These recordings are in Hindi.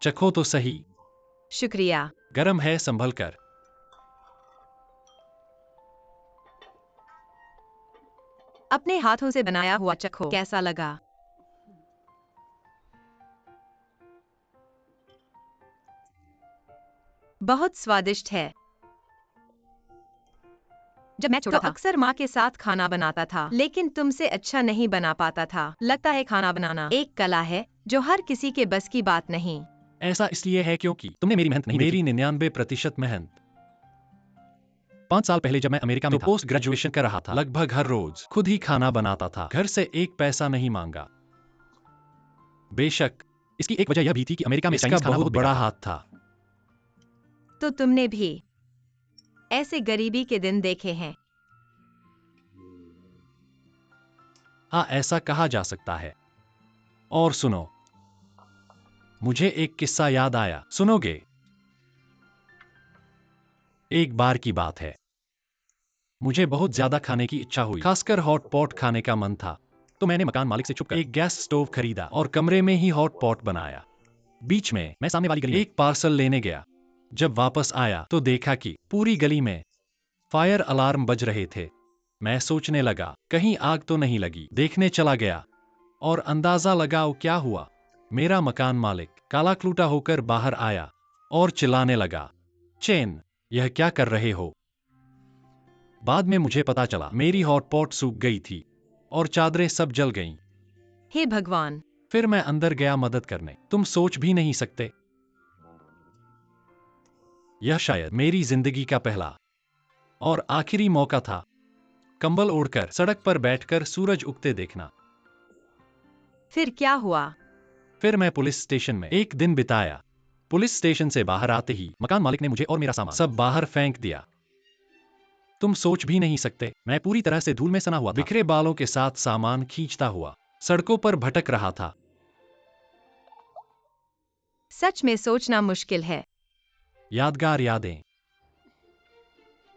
चखो तो सही। शुक्रिया। गरम है, संभल कर। अपने हाथों से बनाया हुआ चखो, कैसा लगा? बहुत स्वादिष्ट है। जब मैं छोटा था, अक्सर माँ के साथ खाना बनाता था, लेकिन तुमसे अच्छा नहीं बना पाता था। लगता है खाना बनाना एक कला है जो हर किसी के बस की बात नहीं। ऐसा इसलिए है क्योंकि तुमने मेरी मेहनत नहीं देखी। मेरी 99% मेहनत। 5 साल पहले जब मैं अमेरिका में था, पोस्ट ग्रेजुएशन कर रहा था, लगभग हर रोज खुद ही खाना बनाता था, घर से एक पैसा नहीं मांगा। बेशक इसकी एक वजह यह भी थी कि अमेरिका में इसका चाइनीज खाना बहुत बहुत बड़ा हाथ था। तो तुमने भी ऐसे गरीबी के दिन देखे हैं। हाँ, ऐसा कहा जा सकता है। और सुनो, मुझे एक किस्सा याद आया, सुनोगे? एक बार की बात है, मुझे बहुत ज्यादा खाने की इच्छा हुई, खासकर हॉट पॉट खाने का मन था। तो मैंने मकान मालिक से छुपकर एक गैस स्टोव खरीदा और कमरे में ही हॉट पॉट बनाया। बीच में मैं सामने वाली गली में एक पार्सल लेने गया। जब वापस आया तो देखा कि पूरी गली में फायर अलार्म बज रहे थे। मैं सोचने लगा, कहीं आग तो नहीं लगी। देखने चला गया और अंदाजा लगाओ क्या हुआ। मेरा मकान मालिक काला क्लूटा होकर बाहर आया और चिल्लाने लगा, चेन, यह क्या कर रहे हो? बाद में मुझे पता चला मेरी हॉट पॉट सूख गई थी और चादरें सब जल गईं। हे भगवान! फिर मैं अंदर गया मदद करने। तुम सोच भी नहीं सकते, यह शायद मेरी जिंदगी का पहला और आखिरी मौका था कंबल ओढ़कर सड़क पर बैठकर सूरज उगते देखना। फिर क्या हुआ? फिर मैं पुलिस स्टेशन में एक दिन बिताया। पुलिस स्टेशन से बाहर आते ही मकान मालिक ने मुझे और मेरा सामान सब बाहर फेंक दिया। तुम सोच भी नहीं सकते, मैं पूरी तरह से धूल में सना हुआ था, बिखरे बालों के साथ सामान खींचता हुआ सड़कों पर भटक रहा था। सच में सोचना मुश्किल है। यादगार यादें।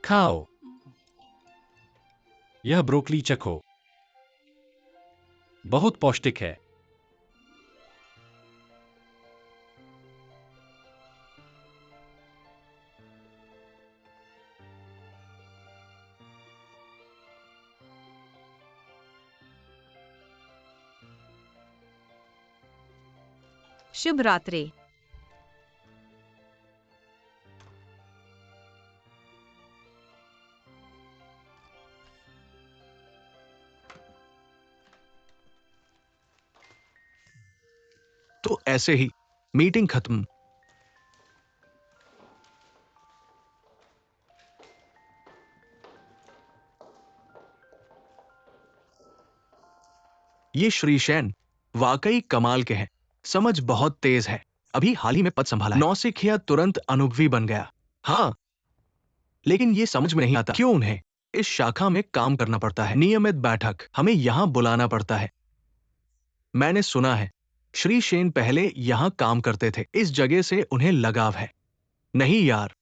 खाओ, यह ब्रोकली चखो, बहुत पौष्टिक है। शुभ रात्रि। तो ऐसे ही मीटिंग खत्म। ये श्रीशैन वाकई कमाल के हैं। समझ बहुत तेज है। अभी हाल ही में पद संभाला है। नौसिखिया तुरंत अनुभवी बन गया। हाँ, लेकिन ये समझ में नहीं आता क्यों उन्हें इस शाखा में काम करना पड़ता है। नियमित बैठक, हमें यहां बुलाना पड़ता है। मैंने सुना है श्री शेन पहले यहां काम करते थे। इस जगह से उन्हें लगाव है। नहीं यार,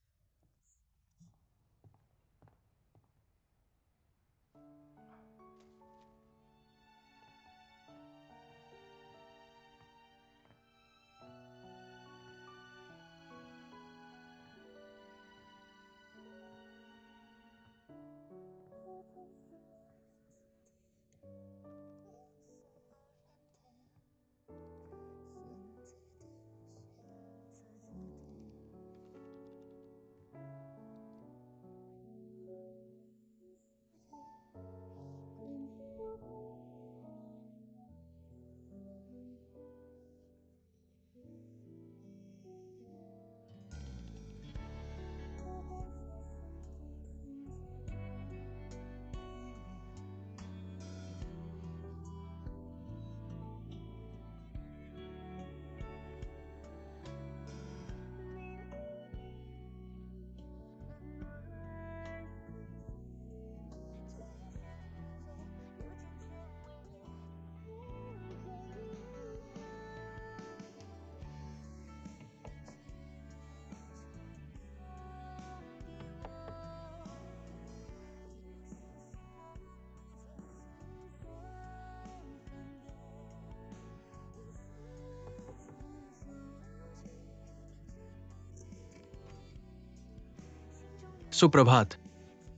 सुप्रभात।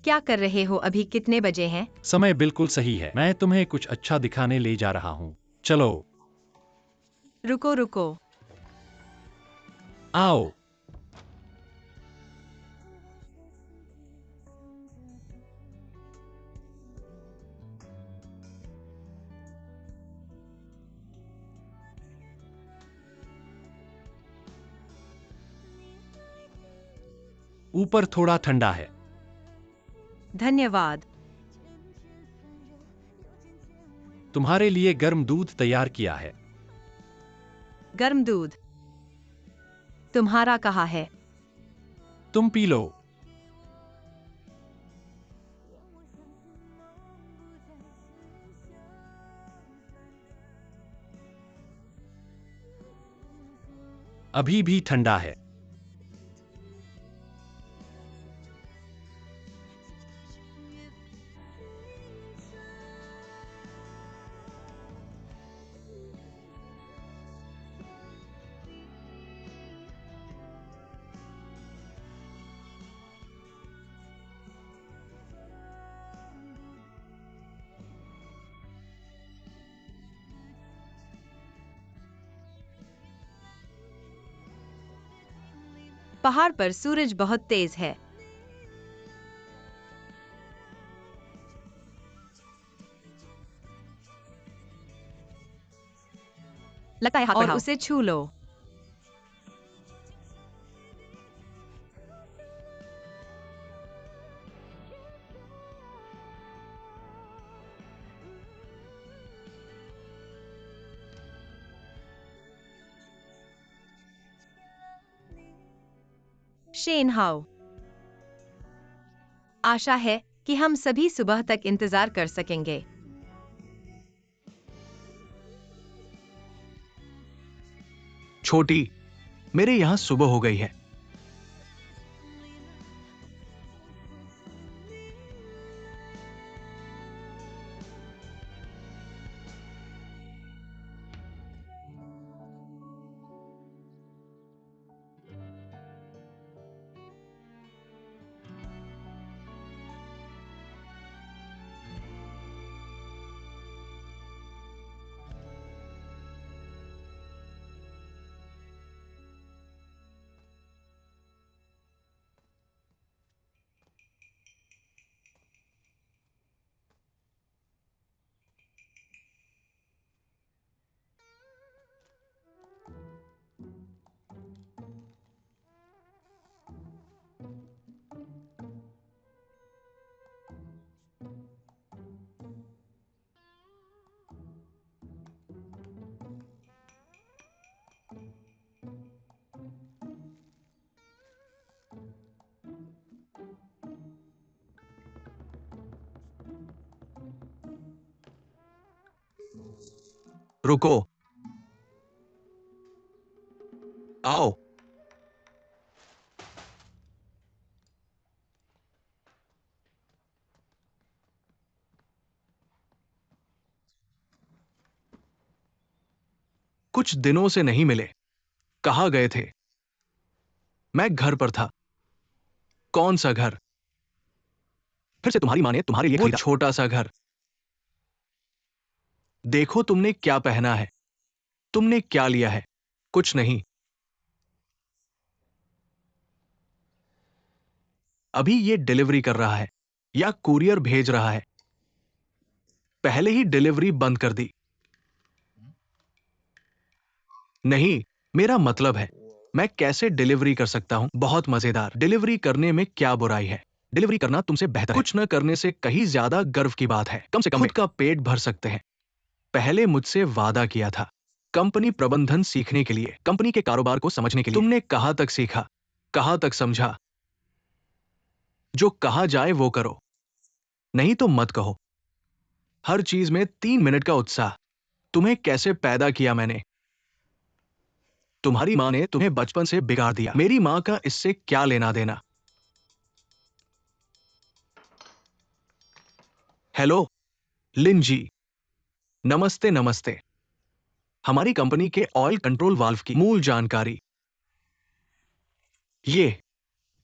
क्या कर रहे हो? अभी कितने बजे हैं? समय बिल्कुल सही है। मैं तुम्हें कुछ अच्छा दिखाने ले जा रहा हूँ। चलो रुको रुको। आओ। ऊपर थोड़ा ठंडा है। धन्यवाद। तुम्हारे लिए गर्म दूध तैयार किया है। गर्म दूध तुम्हारा कहाँ है? तुम पी लो। अभी भी ठंडा है। पहाड़ पर सूरज बहुत तेज है। लगता है हाथ और उसे छू लो। Shane how. आशा है कि हम सभी सुबह तक इंतजार कर सकेंगे। छोटी, मेरे यहाँ सुबह हो गई है। रुको, आओ। कुछ दिनों से नहीं मिले। कहाँ गए थे? मैं घर पर था। कौन सा घर? फिर से तुम्हारी माँ ने तुम्हारे लिए खरीदा। छोटा सा घर। देखो तुमने क्या पहना है, तुमने क्या लिया है। कुछ नहीं। अभी ये डिलीवरी कर रहा है या कुरियर भेज रहा है। पहले ही डिलीवरी बंद कर दी। नहीं, मेरा मतलब है मैं कैसे डिलीवरी कर सकता हूं। बहुत मजेदार। डिलीवरी करने में क्या बुराई है? डिलीवरी करना तुमसे बेहतर है। कुछ न करने से कहीं ज्यादा गर्व की बात है। कम से कम खुद का पेट भर सकते हैं। पहले मुझसे वादा किया था कंपनी प्रबंधन सीखने के लिए, कंपनी के कारोबार को समझने के लिए। तुमने कहां तक सीखा, कहां तक समझा? जो कहा जाए वो करो, नहीं तो मत कहो। हर चीज में 3 मिनट का उत्साह। तुम्हें कैसे पैदा किया मैंने? तुम्हारी माँ ने तुम्हें बचपन से बिगाड़ दिया। मेरी माँ का इससे क्या लेना देना? हेलो लिन जी। नमस्ते नमस्ते। हमारी कंपनी के ऑयल कंट्रोल वाल्व की मूल जानकारी। ये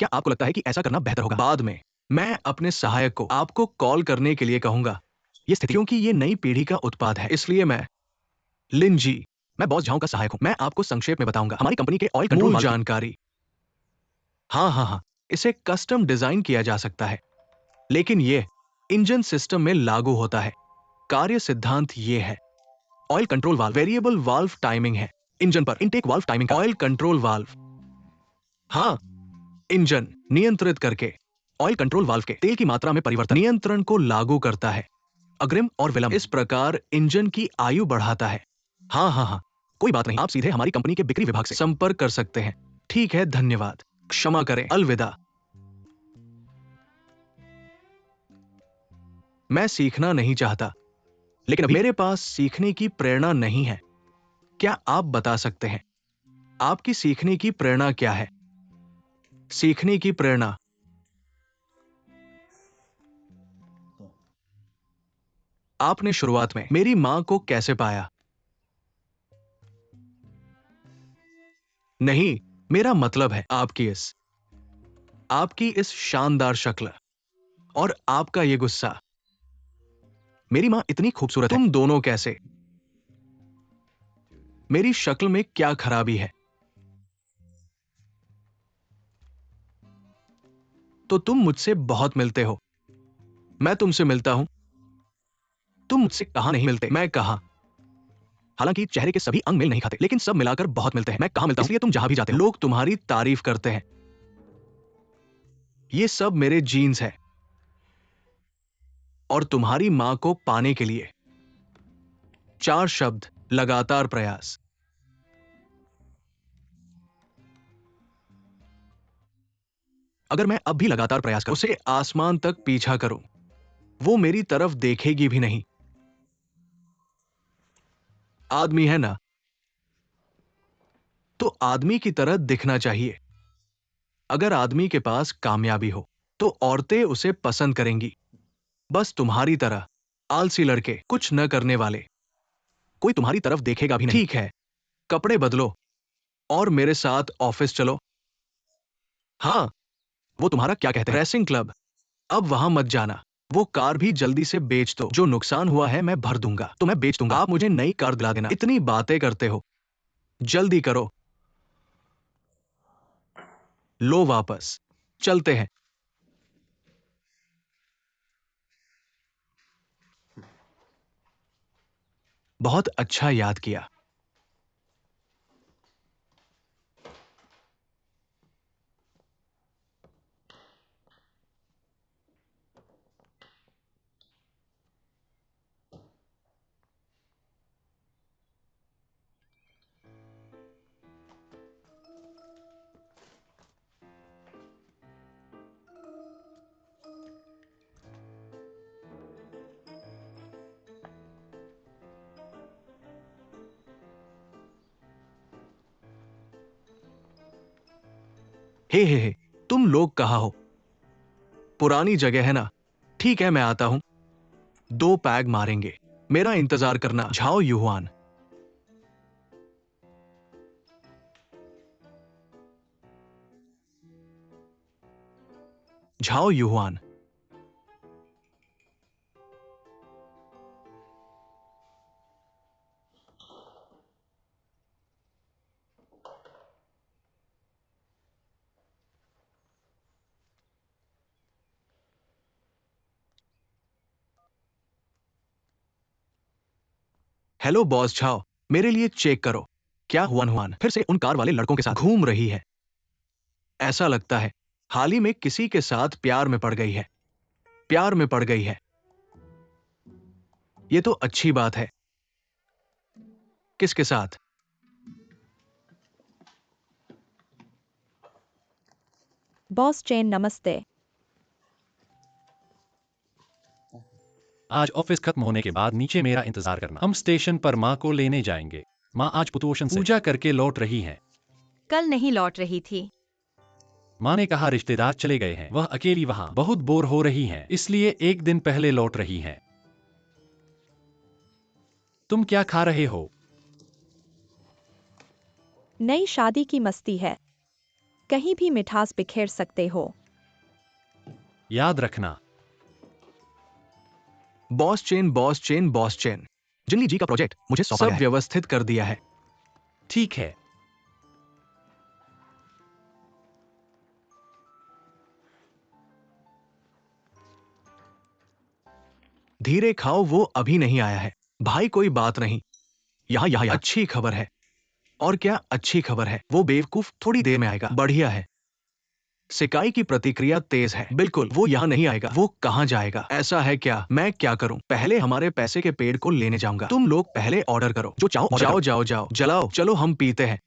क्या आपको लगता है कि ऐसा करना बेहतर होगा? बाद में मैं अपने सहायक को आपको कॉल करने के लिए कहूंगा। ये स्थिति क्योंकि ये नई पीढ़ी का उत्पाद है, इसलिए लिन जी, मैं बॉस झाओ का सहायक हूं। मैं आपको संक्षेप में बताऊंगा हमारी कंपनी के ऑयल कंट्रोल मूल जानकारी। हाँ, इसे कस्टम डिजाइन किया जा सकता है, लेकिन ये इंजन सिस्टम में लागू होता है। कार्य सिद्धांत ये है, oil control valve variable valve timing है। इंजन पर इनटेक वाल्व टाइमिंग का ऑयल कंट्रोल वाल्व, हाँ, इंजन नियंत्रित करके ऑयल कंट्रोल वाल्व के तेल की मात्रा में परिवर्तन नियंत्रण को लागू करता है। अग्रिम और विलंब इस प्रकार इंजन की आयु बढ़ाता है। हाँ, कोई बात नहीं, आप सीधे हमारी कंपनी के बिक्री विभाग से संपर्क कर सकते हैं। ठीक है, धन्यवाद, क्षमा करें, अलविदा। मैं सीखना नहीं चाहता, लेकिन अभी मेरे पास सीखने की प्रेरणा नहीं है। क्या आप बता सकते हैं आपकी सीखने की प्रेरणा क्या है? सीखने की प्रेरणा, आपने शुरुआत में मेरी मां को कैसे पाया? नहीं, मेरा मतलब है आपकी इस शानदार शक्ल और आपका ये गुस्सा। मेरी मां इतनी खूबसूरत है, तुम दोनों कैसे? मेरी शक्ल में क्या खराबी है? तो तुम मुझसे बहुत मिलते हो, मैं तुमसे मिलता हूं, तुम मुझसे कहां नहीं मिलते, मैं कहां। हालांकि चेहरे के सभी अंग मेल नहीं खाते, लेकिन सब मिलाकर बहुत मिलते हैं। मैं कहां मिलता हूं, इसलिए तुम जहां भी जाते हो लोग तुम्हारी तारीफ करते हैं। ये सब मेरे जीन्स है। और तुम्हारी मां को पाने के लिए 4 शब्द, लगातार प्रयास। अगर मैं अब भी लगातार प्रयास करूं, उसे आसमान तक पीछा करूं, वो मेरी तरफ देखेगी भी नहीं। आदमी है ना, तो आदमी की तरह दिखना चाहिए। अगर आदमी के पास कामयाबी हो तो औरतें उसे पसंद करेंगी, बस तुम्हारी तरह आलसी लड़के, कुछ न करने वाले, कोई तुम्हारी तरफ देखेगा भी नहीं। ठीक है, कपड़े बदलो और मेरे साथ ऑफिस चलो। हाँ, वो तुम्हारा क्या कहते हैं, रेसिंग क्लब। अब वहां मत जाना, वो कार भी जल्दी से बेच दो, जो नुकसान हुआ है मैं भर दूंगा, तो मैं बेच दूंगा, आप मुझे नई कार दिला देना। इतनी बातें करते हो, जल्दी करो, लो वापस, चलते हैं। बहुत अच्छा याद किया। हे, तुम लोग कहाँ हो? पुरानी जगह है ना? ठीक है, मैं आता हूं, 2 पैग मारेंगे, मेरा इंतजार करना। Zhao Yuhuan. Zhao Yuhuan. Hello boss Zhao, मेरे लिए चेक करो। क्या हुआन हुआन फिर से उन कार वाले लड़कों के साथ घूम रही है? ऐसा लगता है हाल ही में किसी के साथ प्यार में पड़ गई है। प्यार में पड़ गई है, ये तो अच्छी बात है। किसके साथ? बॉस चेन नमस्ते। आज ऑफिस खत्म होने के बाद नीचे मेरा इंतजार करना, हम स्टेशन पर माँ को लेने जाएंगे। माँ आज पुतोशन से पूजा करके लौट रही हैं। कल नहीं लौट रही थी। माँ ने कहा रिश्तेदार चले गए हैं, वह अकेली वहाँ बहुत बोर हो रही हैं, इसलिए एक दिन पहले लौट रही हैं। तुम क्या खा रहे हो? नई शादी की मस्ती है। कहीं भी मिठास बिखेर सकते हो। याद रखना। Boss chain, boss chain, boss chain. जिन्नी जी का प्रोजेक्ट मुझे सौंपा गया है। व्यवस्थित कर दिया है। ठीक है। धीरे खाओ, वो अभी नहीं आया है। भाई कोई बात नहीं, यहाँ अच्छी खबर है। और क्या अच्छी खबर है? वो बेवकूफ थोड़ी देर में आएगा। बढ़िया है। सिकाई की प्रतिक्रिया तेज है। बिल्कुल, वो यहाँ नहीं आएगा। वो कहाँ जाएगा? ऐसा है क्या? मैं क्या करूं? पहले हमारे पैसे के पेड़ को लेने जाऊंगा। तुम लोग पहले ऑर्डर करो, जो चाहो ऑर्डर जाओ, करो। जाओ जाओ जलाओ, चलो हम पीते हैं।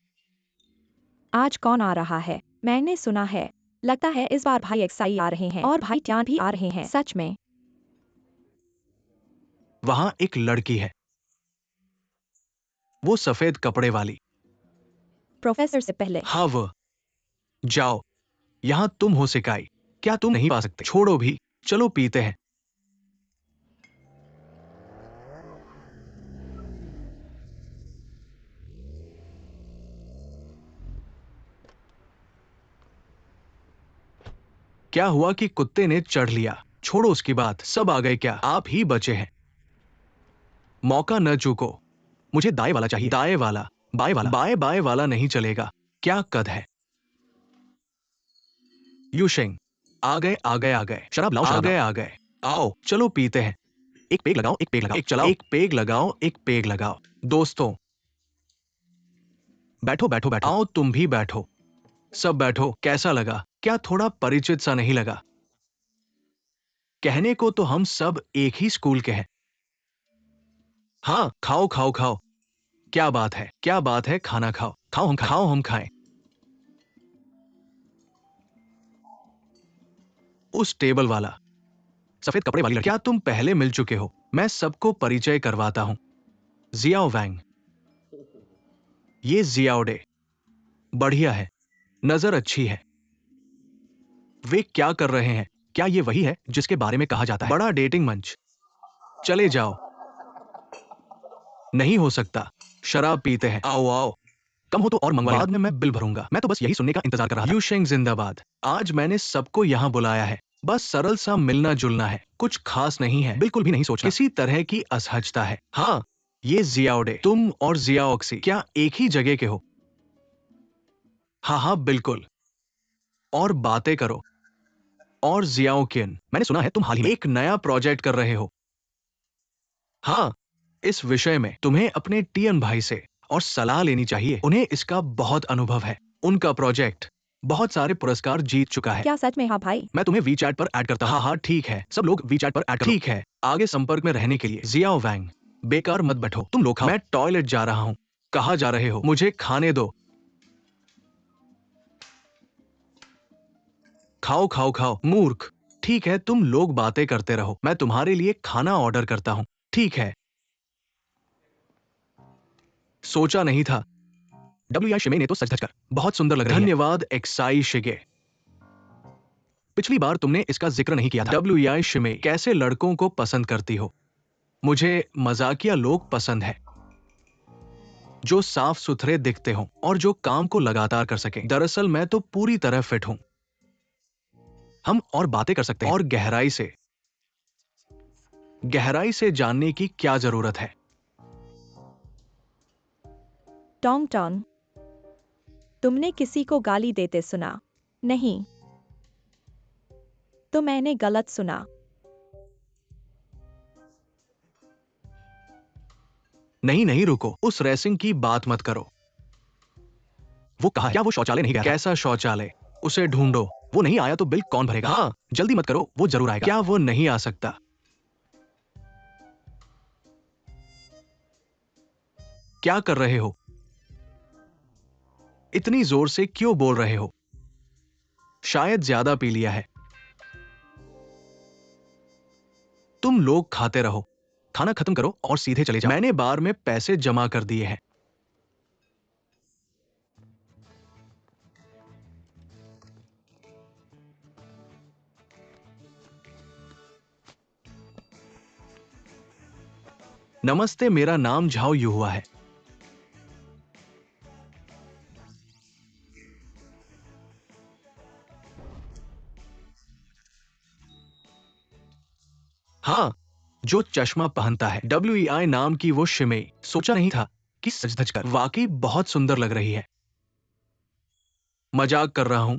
आज कौन आ रहा है? मैंने सुना है। लगता है इस बार भाई एक्साई आ रहे हैं और भाई ट्यान भी आ रहे हैं। सच में? वहां एक लड़की है, वो सफेद कपड़े वाली। प्रोफेसर से पहले। हाँ वो। जाओ, यहाँ तुम हो सिकाई। क्या तुम नहीं पा सकते? छोड़ो भी, चलो पीते हैं। क्या हुआ कि कुत्ते ने चढ़ लिया? छोड़ो उसकी बात, सब आ गए क्या? आप ही बचे हैं। मौका न चूको। मुझे दाएं वाला चाहिए। दाएं वाला, बाएं वाला। बाएं बाएं वाला नहीं चलेगा। क्या कद है? यूशेंग, आ गए आ गए आ गए। शराब लाओ, शराब आ गए। आओ चलो पीते हैं। एक पेग लगाओ, एक पेग लगाओ। एक चलाओ, एक पेग लगाओ, एक पेग लगाओ। दोस्तों, बैठो बैठो बैठो। आओ तुम भी बैठो। सब बैठो। कैसा लगा? क्या थोड़ा परिचित सा नहीं लगा? कहने को तो हम सब एक ही स्कूल के हैं। हाँ, खाओ खाओ खाओ। क्या बात है, क्या बात है? खाना खाओ। खाओ हम खाएं। उस टेबल वाला सफेद कपड़े वाली लड़की। क्या तुम पहले मिल चुके हो? मैं सबको परिचय करवाता हूं। जियाओ वैंग। ये जियाओडे। बढ़िया है, नजर अच्छी है। वे क्या कर रहे हैं? क्या ये वही है जिसके बारे में कहा जाता है? बड़ा डेटिंग मंच। चले जाओ। नहीं हो सकता। शराब पीते हैं। आओ आओ। कम हो तो और मंगवाएगा। बाद में मैं बिल भरूंगा। मैं तो बस यही सुनने का इंतजार कर रहा था। यूशेंग जिंदाबाद। आज मैंने सबको यहाँ बुलाया है। बस सरल सा मिलना जुलना है। कुछ खास नहीं है। बिल्कुल भी नहीं सोचा। किसी तरह की असहजता है। हाँ, ये जियाओडे। तुम और जियाओक्सी क्या एक ही जगह के हो? हाँ हाँ बिल्कुल। और बातें करो। और जियाओकिन, मैंने सुना है तुम हाल ही में एक नया प्रोजेक्ट कर रहे हो। हाँ, इस विषय में तुम्हें अपने टीएन भाई से और सलाह लेनी चाहिए। उन्हें इसका बहुत अनुभव है। उनका प्रोजेक्ट बहुत सारे पुरस्कार जीत चुका है। क्या सच में? हाँ भाई। मैं तुम्हें वी चैट पर ऐड करता हूँ। हाँ हाँ ठीक है, सब लोग वी चैट पर ऐड करो। ठीक है, आगे संपर्क में रहने के लिए। जियाओ वैंग, बेकार मत बैठो। तुम लोग खाओ। मैं टॉयलेट जा रहा हूँ। कहाँ जा रहे हो? मुझे खाने दो। खाओ खाओ खाओ। मूर्ख। ठीक है, तुम लोग बातें करते रहो। मैं तुम्हारे लिए खाना ऑर्डर करता हूँ। ठीक है। सोचा नहीं था। डब्ल्यू शिमे ने तो सच धज कर बहुत सुंदर लग रही है। धन्यवाद एक्साई शिगे। पिछली बार तुमने इसका जिक्र नहीं किया था। डब्ल्यू शिमे, कैसे लड़कों को पसंद करती हो? मुझे मजाकिया लोग पसंद है, जो साफ सुथरे दिखते हों और जो काम को लगातार कर सके। दरअसल मैं तो पूरी तरह फिट हूं। हम और बातें कर सकते हैं। और गहराई से जानने की क्या जरूरत है? टोंग टोंग। तुमने किसी को गाली देते सुना? नहीं, तो मैंने गलत सुना। नहीं नहीं रुको, उस रेसिंग की बात मत करो। वो कहा? क्या वो शौचालय नहीं गया? कैसा शौचालय? उसे ढूंढो। वो नहीं आया तो बिल कौन भरेगा? हाँ, जल्दी मत करो, वो जरूर आएगा। क्या वो नहीं आ सकता? क्या कर रहे हो? इतनी जोर से क्यों बोल रहे हो? शायद ज्यादा पी लिया है। तुम लोग खाते रहो, खाना खत्म करो और सीधे चले जाओ। मैंने बार में पैसे जमा कर दिए हैं। नमस्ते, मेरा नाम झाओ युहुआ है। हाँ, जो चश्मा पहनता है, WEI नाम की वो शिमेई। सोचा नहीं था कि सज धज कर वाकई बहुत सुंदर लग रही है। मजाक कर रहा हूँ।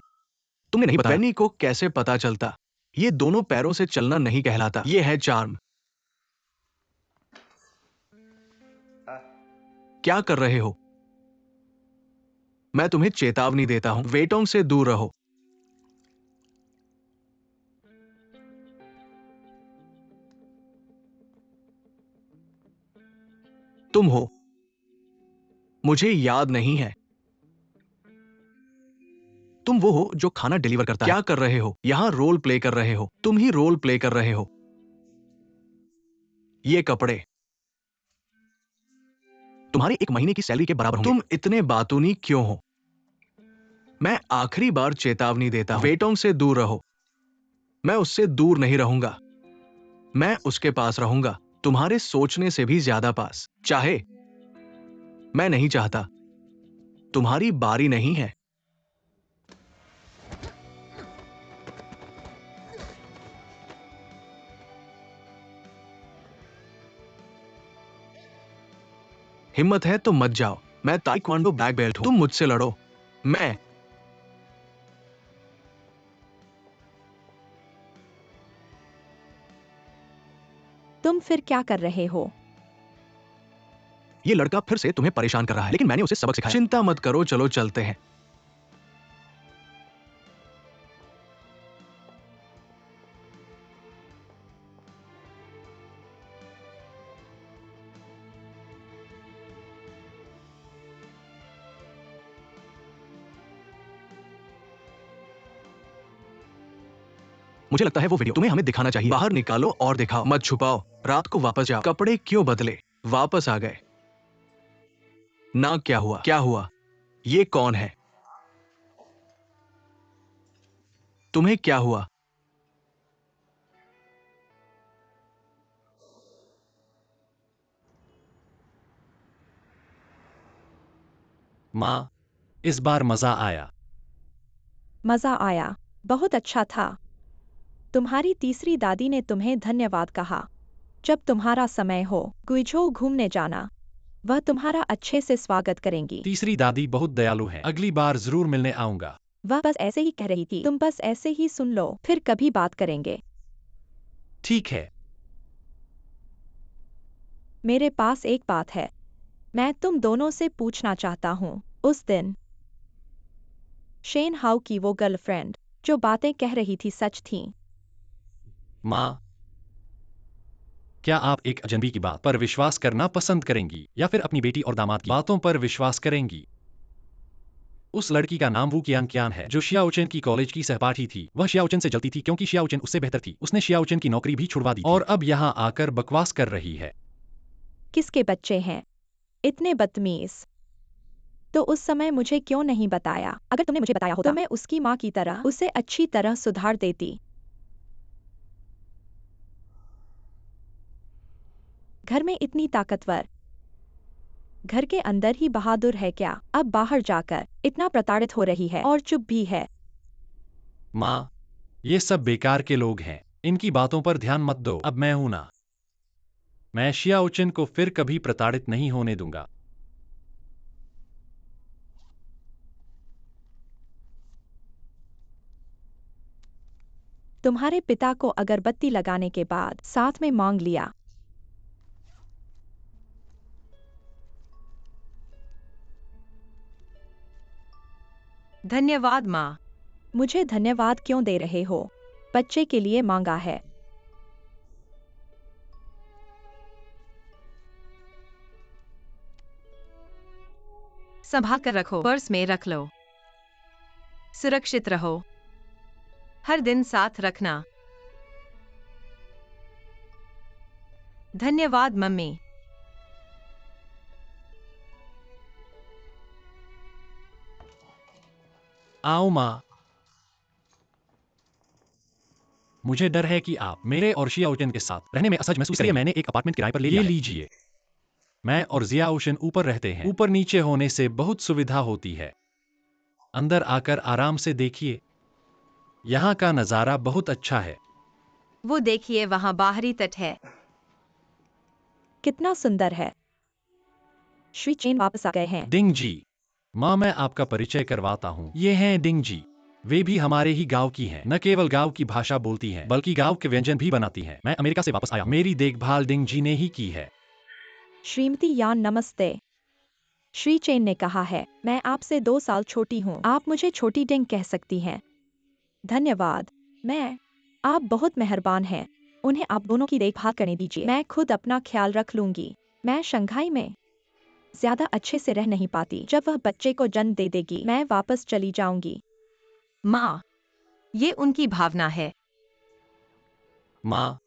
तुमने नहीं बताया। बेनी को कैसे पता चलता? ये दोनों पैरों से चलना नहीं कहलाता, ये है चार्म। क्या कर रहे हो? मैं तुम्हें चेतावनी देता हूं, वेटों से दूर रहो। तुम हो, मुझे याद नहीं है। तुम वो हो जो खाना डिलीवर करता है। क्या कर रहे हो? यहां रोल प्ले कर रहे हो। तुम ही रोल प्ले कर रहे हो। ये कपड़े तुम्हारी 1 महीने की सैलरी के बराबर होंगे। तुम इतने बातूनी क्यों हो? मैं आखिरी बार चेतावनी देता हूं, वेटों से दूर रहो। मैं उससे दूर नहीं रहूंगा। मैं उसके पास रहूंगा, तुम्हारे सोचने से भी ज्यादा पास। चाहे मैं नहीं चाहता। तुम्हारी बारी नहीं है। हिम्मत है तो मत जाओ। मैं ताइक्वांडो ब्लैक बेल्ट हूं। तुम मुझसे लड़ो। मैं तुम फिर क्या कर रहे हो? ये लड़का फिर से तुम्हें परेशान कर रहा है, लेकिन मैंने उसे सबक सिखाया। चिंता मत करो, चलो चलते हैं। मुझे लगता है वो वीडियो तुम्हें हमें दिखाना चाहिए। बाहर निकालो और दिखाओ, मत छुपाओ। रात को वापस जाओ। कपड़े क्यों बदले? वापस आ गए ना? क्या हुआ? क्या हुआ? ये कौन है? तुम्हें क्या हुआ? माँ, इस बार मजा आया। मजा आया। बहुत अच्छा था। तुम्हारी तीसरी दादी ने तुम्हें धन्यवाद कहा। जब तुम्हारा समय हो, गुइझो घूमने जाना। वह तुम्हारा अच्छे से स्वागत करेंगी। तीसरी दादी बहुत दयालु है। अगली बार जरूर मिलने आऊंगा। वह बस ऐसे ही कह रही थी। तुम बस ऐसे ही सुन लो, फिर कभी बात करेंगे। ठीक है। मेरे पास एक बात है। मैं तुम दोनों से पूछना चाहता हूँ। उस दिन शेन हाउ की वो गर्लफ्रेंड जो बातें कह रही थी सच थी? माँ, क्या आप एक अजनबी की बात पर विश्वास करना पसंद करेंगी या फिर अपनी बेटी और दामाद की बातों पर विश्वास करेंगी? उस लड़की का नाम वू कियांग है जो शियाओचेन की कॉलेज की सहपाठी थी। वह शियाओचेन से जलती थी क्योंकि शियाओचेन उससे बेहतर थी। उसने शियाओचेन की नौकरी भी छुड़वा दी थी और अब यहाँ आकर बकवास कर रही है। किसके बच्चे हैं? इतने बदतमीज। तो उस समय मुझे क्यों नहीं बताया? अगर तुमने मुझे बताया होता तो मैं उसकी माँ की तरह उसे अच्छी तरह सुधार देती। घर में इतनी ताकतवर, घर के अंदर ही बहादुर है क्या? अब बाहर जाकर इतना प्रताड़ित हो रही है और चुप भी है। माँ, ये सब बेकार के लोग हैं। इनकी बातों पर ध्यान मत दो। अब मैं हूं ना। मैं शियाओचेन को फिर कभी प्रताड़ित नहीं होने दूंगा। तुम्हारे पिता को अगरबत्ती लगाने के बाद साथ में मांग लिया। धन्यवाद माँ। मुझे धन्यवाद क्यों दे रहे हो? बच्चे के लिए मांगा है। संभाल कर रखो, पर्स में रख लो। सुरक्षित रहो। हर दिन साथ रखना। धन्यवाद मम्मी। आओ माँ। मुझे डर है कि आप मेरे और शियाओचेन के साथ रहने में असहज महसूस करेंगे। मैंने एक अपार्टमेंट किराए पर ले लिया है। लीजिए। मैं और जियाओशन ऊपर रहते हैं। ऊपर नीचे होने से बहुत सुविधा होती है। अंदर आकर आराम से देखिए। यहाँ का नज़ारा बहुत अच्छा है। वो देखिए वहाँ बाहरी तट है। कितना सुंदर है। श्री चेन वापस आ गए हैं। डिंग जी, माँ मैं आपका परिचय करवाता हूँ, ये हैं डिंग जी। वे भी हमारे ही गांव की हैं। न केवल गांव की भाषा बोलती हैं, बल्कि गांव के व्यंजन भी बनाती हैं। मैं अमेरिका से वापस आया हूँ। मेरी देखभाल डिंग जी ने ही की है। श्रीमती यान नमस्ते। श्री चेन ने कहा है, मैं आपसे 2 साल छोटी हूँ। आप मुझे छोटी डिंग कह सकती हैं। धन्यवाद। आप बहुत मेहरबान हैं। उन्हें आप दोनों की देखभाल करने दीजिए। मैं खुद अपना ख्याल रख लूंगी। मैं शंघाई में ज्यादा अच्छे से रह नहीं पाती। जब वह बच्चे को जन्म दे देगी, मैं वापस चली जाऊंगी। माँ, ये उनकी भावना है। माँ,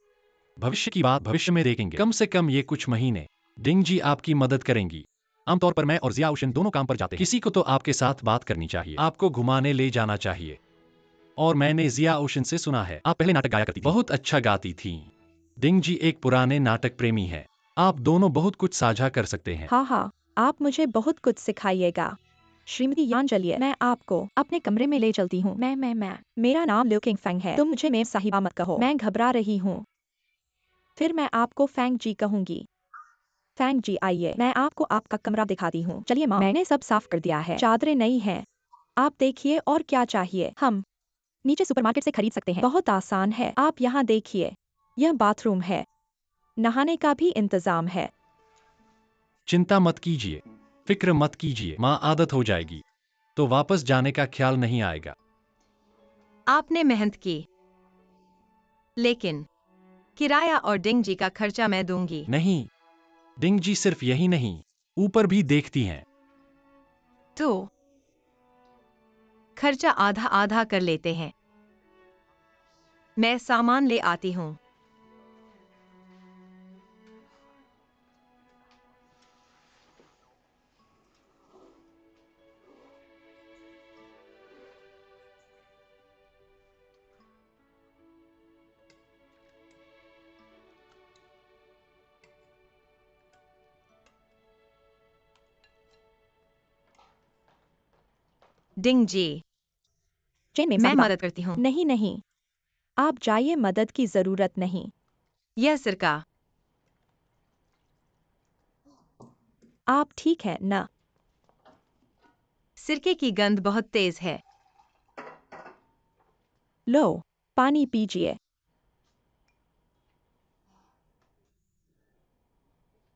भविष्य की बात भविष्य में देखेंगे। कम से कम ये कुछ महीने डिंग जी आपकी मदद करेंगी। आमतौर पर मैं और जिया उशन दोनों काम पर जाते हैं। किसी को तो आपके साथ बात करनी चाहिए, आपको घुमाने ले जाना चाहिए। और मैंने जिया उशन से सुना है आप पहले नाटक गाया करती थी, बहुत अच्छा गाती थी। डिंग जी एक पुराने नाटक प्रेमी है। आप दोनों बहुत कुछ साझा कर सकते हैं। हाँ, आप मुझे बहुत कुछ सिखाइएगा। श्रीमती यान, चलिए मैं आपको अपने कमरे में ले चलती हूँ। मैं मेरा नाम लिu किंगफेंग है। तुम मुझे मेम साहिबा मत कहो, मैं घबरा रही हूँ। फिर मैं आपको फेंग जी कहूंगी। फेंग जी आइए, मैं आपको आपका कमरा दिखाती हूँ। चलिए माँ, मैंने सब साफ कर दिया है। चादरें नई हैं। आप देखिए और क्या चाहिए। हम नीचे सुपरमार्केट से खरीद सकते हैं। बहुत आसान है। आप यहाँ देखिए, यह बाथरूम है। नहाने का भी इंतजाम है। चिंता मत कीजिए, फिक्र मत कीजिए, माँ आदत हो जाएगी तो वापस जाने का ख्याल नहीं आएगा। आपने मेहनत की, लेकिन किराया और डिंग जी का खर्चा मैं दूंगी। नहीं, डिंग जी सिर्फ यही नहीं, ऊपर भी देखती हैं। तो खर्चा आधा आधा कर लेते हैं। मैं सामान ले आती हूँ। डिंग जी, चेन मेम मैं साहिबा। मदद करती हूँ। नहीं, आप जाइए, मदद की जरूरत नहीं। यह सिरका। आप ठीक है न? सिरके की गंध बहुत तेज है। लो, पानी पीजिए।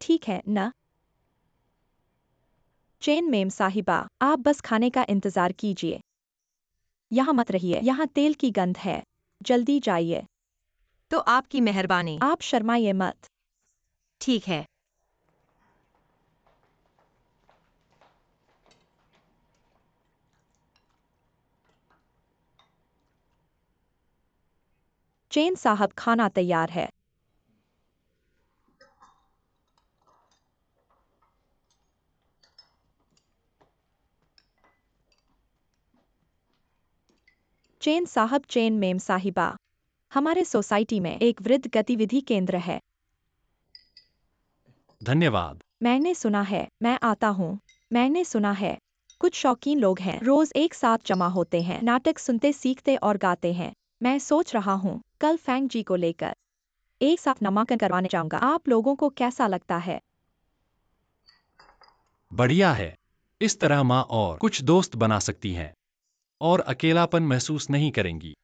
ठीक है न? चेन मेम साहिबा, आप बस खाने का इंतजार कीजिए। यहाँ मत रहिए, यहाँ तेल की गंध है। जल्दी जाइए। तो आपकी मेहरबानी। आप शर्माइए मत। ठीक है। चेन साहब, खाना तैयार है। चेन साहब, चेन मेम साहिबा, हमारे सोसाइटी में एक वृद्ध गतिविधि केंद्र है। धन्यवाद। मैंने सुना है, मैं आता हूँ। मैंने सुना है, कुछ शौकीन लोग हैं, रोज एक साथ जमा होते हैं, नाटक सुनते, सीखते और गाते हैं। मैं सोच रहा हूँ कल फैंग जी को लेकर एक साथ नामांकन करवाने जाऊंगा। आप लोगों को कैसा लगता है? बढ़िया है, इस तरह माँ और कुछ दोस्त बना सकती हैं और अकेलापन महसूस नहीं करेंगी।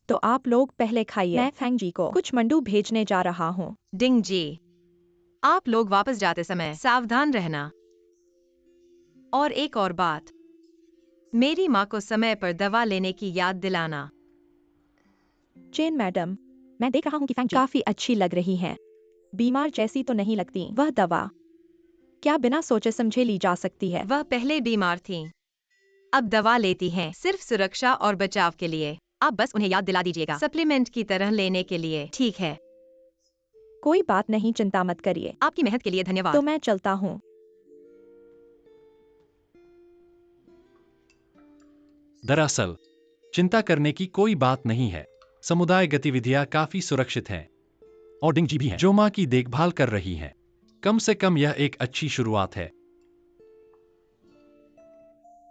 तो आप लोग पहले खाइए। मैं फैंग जी को कुछ मंडू भेजने जा रहा हूँ। डिंग जी, आप लोग वापस जाते समय सावधान रहना। और एक और बात, मेरी माँ को समय पर दवा लेने की याद दिलाना। चेन मैडम, मैं देख रहा हूँ कि फैंग जी काफी अच्छी लग रही हैं। बीमार जैसी तो नहीं लगती। वह दवा क्या बिना सोचे समझे ली जा सकती है? वह पहले बीमार थीं, अब दवा लेती हैं, सिर्फ सुरक्षा और बचाव के लिए। आप बस उन्हें याद दिला दीजिएगा, सप्लीमेंट की तरह लेने के लिए। ठीक है। कोई बात नहीं, चिंता मत करिए। आपकी मेहनत के लिए धन्यवाद। तो मैं चलता हूँ। दरअसल चिंता करने की कोई बात नहीं है। समुदाय गतिविधियां काफी सुरक्षित हैं और डिंग जी भी हैं जो माँ की देखभाल कर रही हैं। कम से कम यह एक अच्छी शुरुआत है।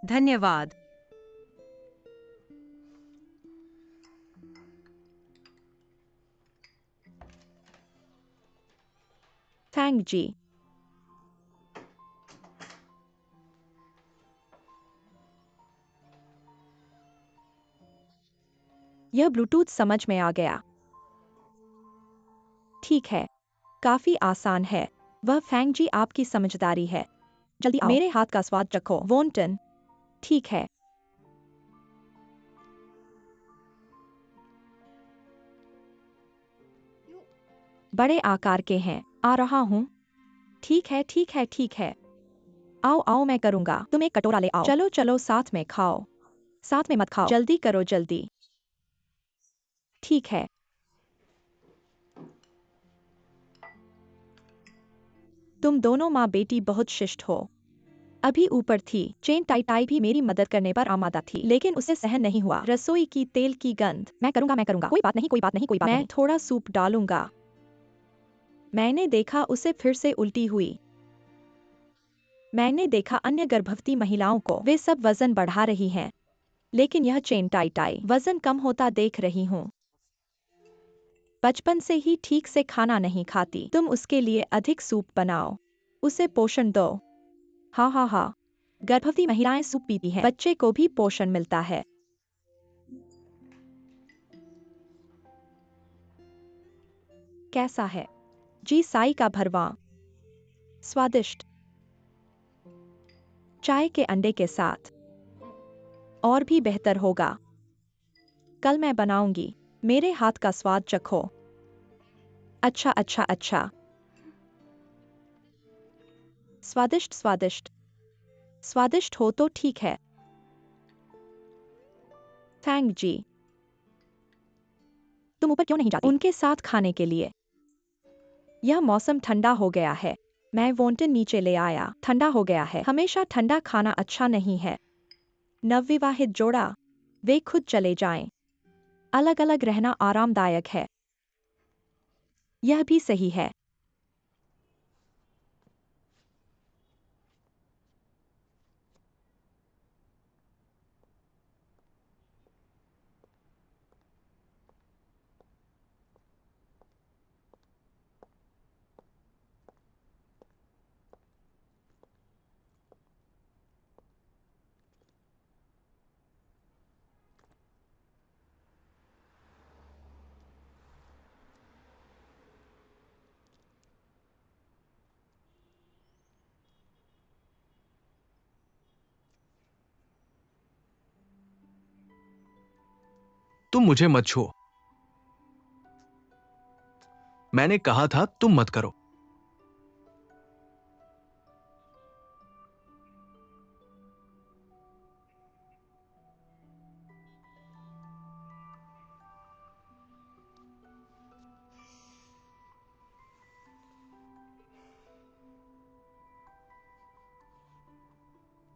धन्यवाद। फैंग जी। यह ब्लूटूथ समझ में आ गया। ठीक है, काफी आसान है। वह फैंग जी आपकी समझदारी है। जल्दी आओ, मेरे हाथ का स्वाद चखो। वोंटन। ठीक है। बड़े आकार के हैं। आ रहा हूँ। ठीक है, ठीक है, ठीक है। आओ आओ, मैं करूँगा। तुम एक कटोरा ले आओ। चलो चलो, साथ में खाओ। साथ में मत खाओ। जल्दी करो, जल्दी। ठीक है। तुम दोनों माँ बेटी बहुत शिष्ट हो। अभी ऊपर थी। चेन टाई टाई भी मेरी मदद करने पर आमादा थी, लेकिन उसे सहन नहीं हुआ। रसोई की तेल की गंध। मैं करूँगा, मैं करूँगा। कोई बात नहीं, कोई बात नहीं, कोई बात नहीं। मैं थोड़ा सूप डालूंगा। मैंने देखा उसे फिर से उल्टी हुई। मैंने देखा अन्य गर्भवती महिलाओं को, वे सब वजन बढ़ा रही हैं। लेकिन यह चेन टाई टाई वजन कम होता देख रही हूँ। बचपन से ही ठीक से खाना नहीं खाती। तुम उसके लिए अधिक सूप बनाओ। उसे पोषण दो। हाँ हाँ हाँ, गर्भवती महिलाएं सूप पीती हैं, बच्चे को भी पोषण मिलता है। कैसा है जी? साई का भरवा स्वादिष्ट, चाय के अंडे के साथ। और भी बेहतर होगा। कल मैं बनाऊंगी। मेरे हाथ का स्वाद चखो। अच्छा अच्छा अच्छा। स्वादिष्ट स्वादिष्ट। स्वादिष्ट हो तो ठीक है। फैंग जी, तुम ऊपर क्यों नहीं जाती उनके साथ खाने के लिए? यह मौसम ठंडा हो गया है। मैं वोंटन नीचे ले आया। ठंडा हो गया है। हमेशा ठंडा खाना अच्छा नहीं है। नवविवाहित जोड़ा, वे खुद चले जाएं। अलग अलग रहना आरामदायक है। यह भी सही है। तुम मुझे मत छुओ। मैंने कहा था तुम मत करो।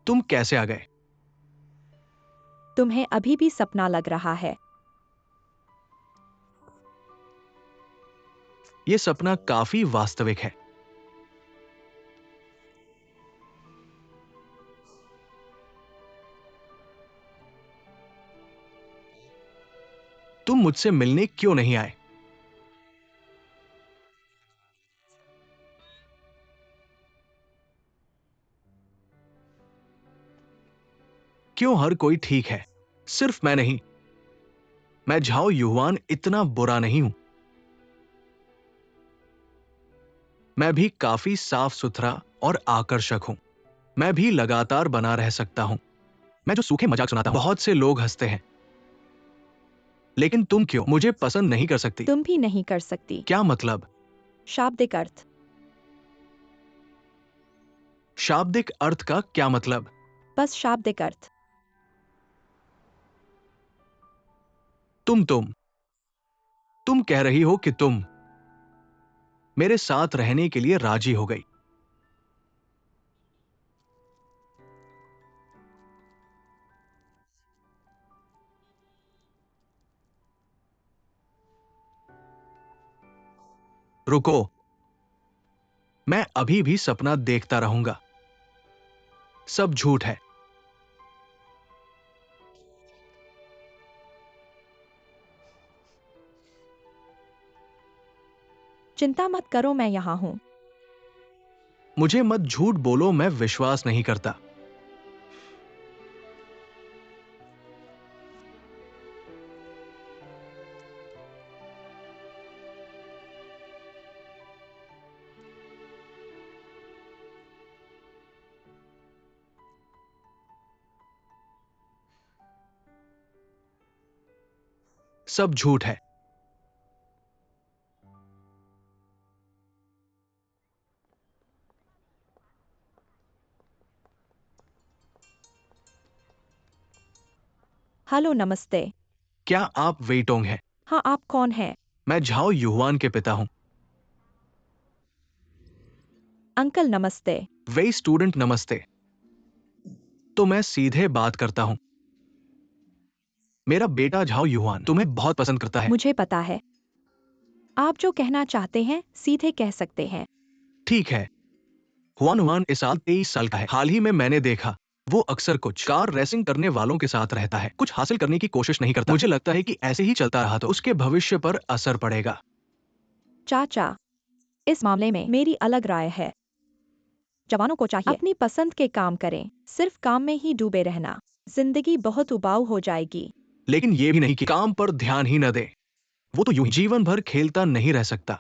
तुम कैसे आ गए? तुम्हें अभी भी सपना लग रहा है। यह सपना काफी वास्तविक है। तुम मुझसे मिलने क्यों नहीं आए? क्यों हर कोई ठीक है, सिर्फ मैं नहीं? मैं झाओ युवान इतना बुरा नहीं हूं। मैं भी काफी साफ सुथरा और आकर्षक हूं। मैं भी लगातार बना रह सकता हूं। मैं जो सूखे मजाक सुनाता हूं, बहुत से लोग हंसते हैं। लेकिन तुम क्यों मुझे पसंद नहीं कर सकती? तुम भी नहीं कर सकती। क्या मतलब? शाब्दिक अर्थ। शाब्दिक अर्थ का क्या मतलब? बस शाब्दिक अर्थ। तुम कह रही हो कि तुम मेरे साथ रहने के लिए राजी हो गई। रुको, मैं अभी भी सपना देखता रहूंगा। सब झूठ है। चिंता मत करो, मैं यहाँ हूँ। मुझे मत झूठ बोलो, मैं विश्वास नहीं करता। सब झूठ है। हेलो, नमस्ते। क्या आप वेइटोंग हैं? हाँ, आप कौन हैं? मैं झाओ युहुआन के पिता हूं। अंकल नमस्ते। वेई स्टूडेंट नमस्ते। तो मैं सीधे बात करता हूं। मेरा बेटा झाओ युहुआन तुम्हें बहुत पसंद करता है। मुझे पता है। आप जो कहना चाहते हैं सीधे कह सकते हैं। ठीक है। हुआन हुआन इस साल 23 साल का है। हाल ही में मैंने देखा वो अक्सर कुछ कार रेसिंग करने वालों के साथ रहता है, कुछ हासिल करने की कोशिश नहीं करता। मुझे लगता है कि ऐसे ही चलता रहा तो उसके भविष्य पर असर पड़ेगा। चाचा, इस मामले में मेरी अलग राय है। जवानों को चाहिए अपनी पसंद के काम करें, सिर्फ काम में ही डूबे रहना जिंदगी बहुत उबाऊ हो जाएगी। लेकिन ये भी नहीं कि काम पर ध्यान ही न दे। वो तो यूं ही जीवन भर खेलता नहीं रह सकता।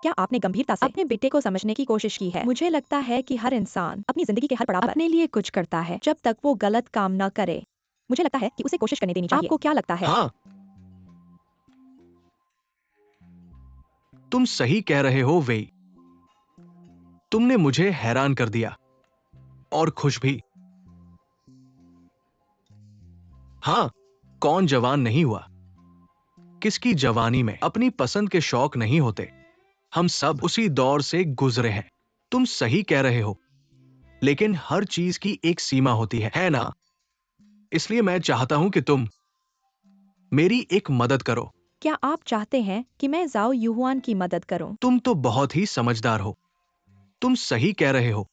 क्या आपने गंभीरता से अपने बेटे को समझने की कोशिश की है? मुझे लगता है कि हर इंसान अपनी जिंदगी के हर पड़ाव पर अपने लिए कुछ करता है जब तक वो गलत काम न करे। मुझे लगता है कि उसे कोशिश करने देनी चाहिए। आपको क्या लगता है? हाँ, तुम सही कह रहे हो वेई। तुमने मुझे हैरान कर दिया और खुश भी। हाँ, कौन जवान नहीं हुआ? किसकी जवानी में अपनी पसंद के शौक नहीं होते? हम सब उसी दौर से गुजरे हैं। तुम सही कह रहे हो, लेकिन हर चीज की एक सीमा होती है ना? इसलिए मैं चाहता हूं कि तुम मेरी एक मदद करो। क्या आप चाहते हैं कि मैं जाओ युहुआन की मदद करूं? तुम तो बहुत ही समझदार हो। तुम सही कह रहे हो।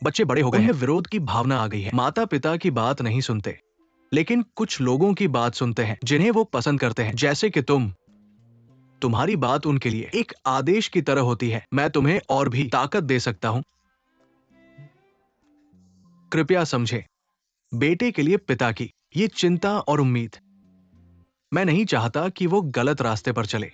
बच्चे बड़े हो गए हैं, उनमें विरोध की भावना आ गई है। माता पिता की बात नहीं सुनते, लेकिन कुछ लोगों की बात सुनते हैं जिन्हें वो पसंद करते हैं, जैसे कि तुम। तुम्हारी बात उनके लिए एक आदेश की तरह होती है। मैं तुम्हें और भी ताकत दे सकता हूं। कृपया समझे, बेटे के लिए पिता की ये चिंता और उम्मीद। मैं नहीं चाहता कि वो गलत रास्ते पर चले।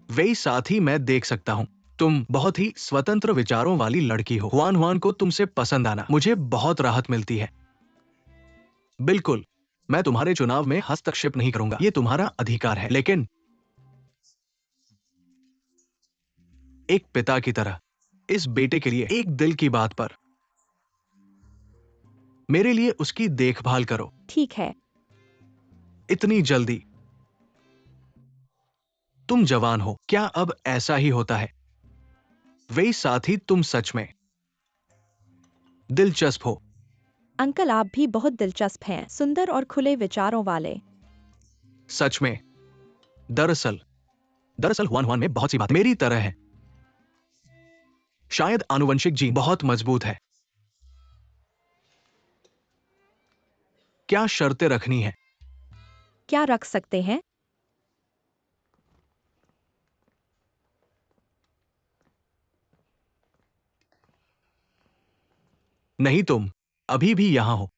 वही साथ ही मैं देख सकता हूं तुम बहुत ही स्वतंत्र विचारों वाली लड़की हो। हुआन हुआन को तुमसे पसंद आना मुझे बहुत राहत मिलती है। बिल्कुल, मैं तुम्हारे चुनाव में हस्तक्षेप नहीं करूंगा, ये तुम्हारा अधिकार है। लेकिन एक पिता की तरह इस बेटे के लिए एक दिल की बात पर मेरे लिए उसकी देखभाल करो। ठीक है। इतनी जल्दी? तुम जवान हो, क्या अब ऐसा ही होता है? वही साथ ही तुम सच में दिलचस्प हो। अंकल, आप भी बहुत दिलचस्प हैं, सुंदर और खुले विचारों वाले। सच में। दरअसल दरअसल हुआन हुआन में बहुत सी बातें मेरी तरह है। शायद आनुवंशिक जीन बहुत मजबूत है। क्या शर्तें रखनी है? क्या रख सकते हैं? नहीं, तुम अभी भी यहां हो।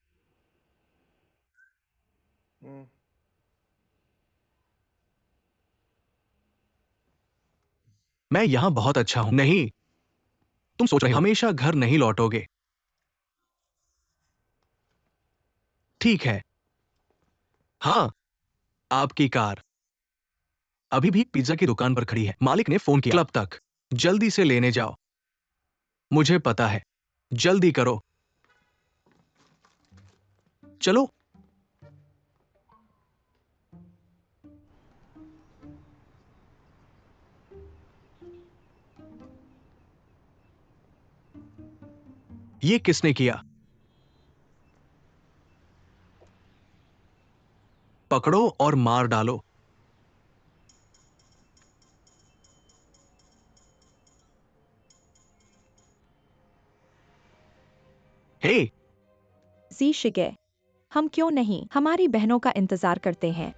मैं यहां बहुत अच्छा हूं। नहीं, तुम सोच रहे हो हमेशा घर नहीं लौटोगे। ठीक है। हाँ, आपकी कार अभी भी पिज्जा की दुकान पर खड़ी है। मालिक ने फोन किया। क्लब तक जल्दी से लेने जाओ। मुझे पता है, जल्दी करो। चलो। ये किसने किया? पकड़ो और मार डालो। हे, जी शिगे, हम क्यों नहीं हमारी बहनों का इंतजार करते हैं।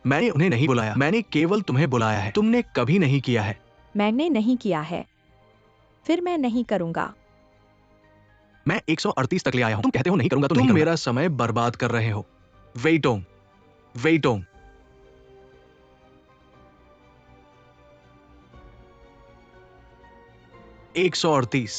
मैंने उन्हें नहीं बुलाया, मैंने केवल तुम्हें बुलाया है। तुमने कभी नहीं किया है। मैंने नहीं किया है। फिर मैं नहीं करूंगा। मैं 138 तक ले आया हूं। तुम कहते हो नहीं करूंगा तो नहीं करूंगा। मेरा समय बर्बाद कर रहे हो। वेइटोंग, वेइटोंग। 138।